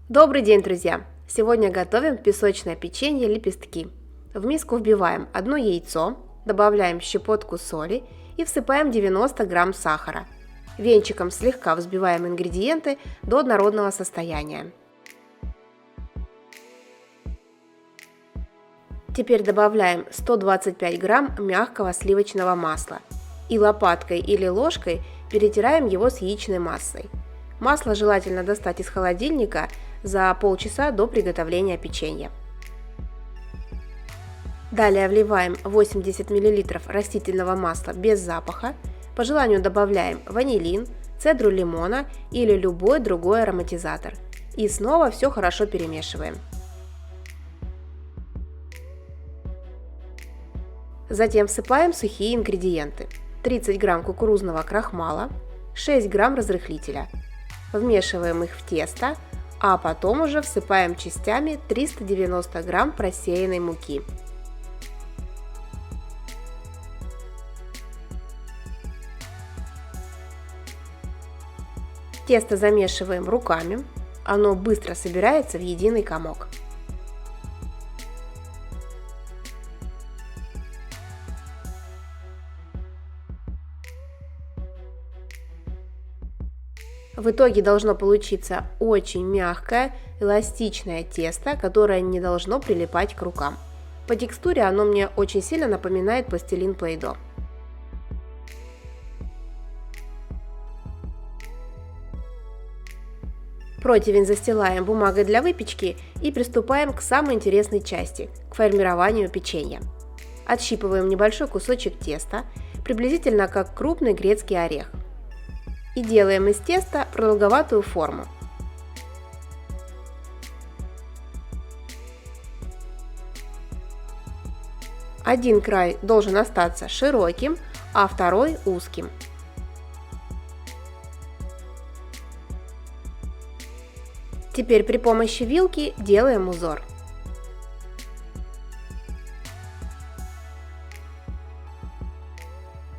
Добрый день, друзья! Сегодня готовим песочное печенье лепестки. В миску вбиваем одно яйцо, добавляем щепотку соли и всыпаем 90 грамм сахара. Венчиком слегка взбиваем ингредиенты до однородного состояния. Теперь добавляем 125 грамм мягкого сливочного масла и лопаткой или ложкой перетираем его с яичной массой. Масло желательно достать из холодильника за полчаса до приготовления печенья. Далее вливаем 80 мл растительного масла без запаха. По желанию добавляем ванилин, цедру лимона или любой другой ароматизатор. И снова все хорошо перемешиваем. Затем всыпаем сухие ингредиенты. 30 грамм кукурузного крахмала, 6 грамм разрыхлителя. Вмешиваем их в тесто, а потом уже всыпаем частями 390 грамм просеянной муки. Тесто замешиваем руками, оно быстро собирается в единый комок. В итоге должно получиться очень мягкое, эластичное тесто, которое не должно прилипать к рукам. По текстуре оно мне очень сильно напоминает пластилин Play-Doh. Противень застилаем бумагой для выпечки и приступаем к самой интересной части – к формированию печенья. Отщипываем небольшой кусочек теста, приблизительно как крупный грецкий орех. И делаем из теста продолговатую форму. Один край должен остаться широким, а второй узким. Теперь при помощи вилки делаем узор.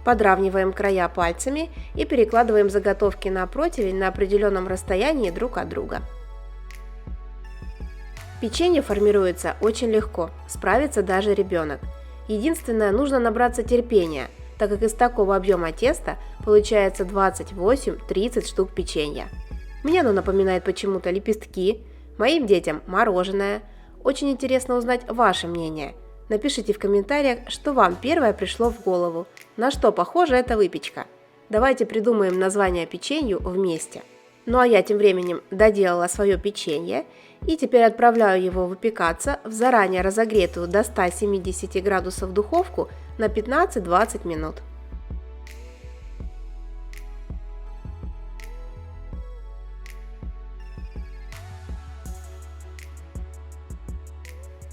Подравниваем края пальцами и перекладываем заготовки на противень на определенном расстоянии друг от друга. Печенье формируется очень легко, справится даже ребенок. Единственное, нужно набраться терпения, так как из такого объема теста получается 28-30 штук печенья. Мне оно напоминает почему-то лепестки, моим детям мороженое. Очень интересно узнать ваше мнение. Напишите в комментариях, что вам первое пришло в голову, на что похожа эта выпечка. Давайте придумаем название печенью вместе. Ну а я тем временем доделала свое печенье и теперь отправляю его выпекаться в заранее разогретую до 170 градусов духовку на 15-20 минут.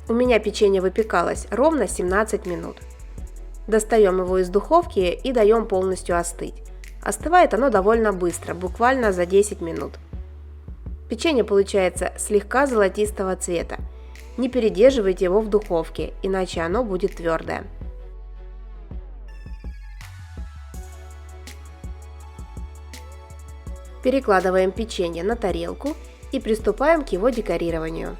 У меня печенье выпекалось ровно 17 минут. Достаем его из духовки и даем полностью остыть. Остывает оно довольно быстро, буквально за 10 минут. Печенье получается слегка золотистого цвета. Не передерживайте его в духовке, иначе оно будет твердое. Перекладываем печенье на тарелку и приступаем к его декорированию.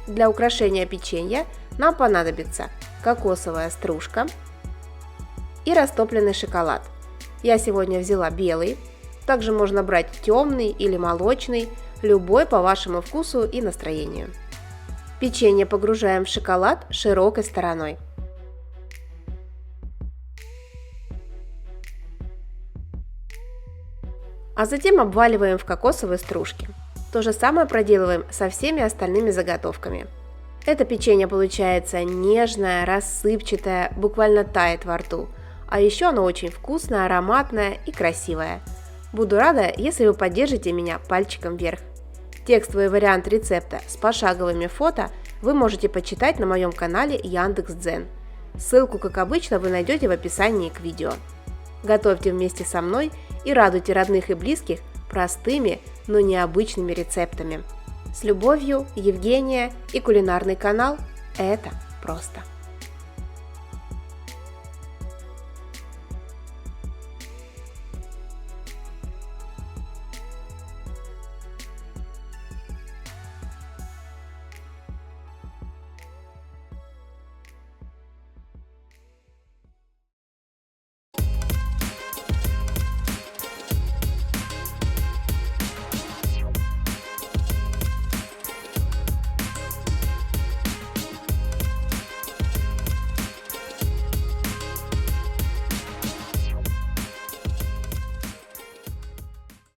Для украшения печенья нам понадобится кокосовая стружка и растопленный шоколад. Я сегодня взяла белый, также можно брать темный или молочный, любой по вашему вкусу и настроению. Печенье погружаем в шоколад широкой стороной. А затем обваливаем в кокосовой стружке. То же самое проделываем со всеми остальными заготовками. Это печенье получается нежное, рассыпчатое, буквально тает во рту. А еще оно очень вкусное, ароматное и красивое. Буду рада, если вы поддержите меня пальчиком вверх. Текстовый вариант рецепта с пошаговыми фото вы можете почитать на моем канале Яндекс.Дзен. Ссылку, как обычно, вы найдете в описании к видео. Готовьте вместе со мной и радуйте родных и близких простыми, но необычными рецептами. С любовью, Евгения и кулинарный канал «Это просто».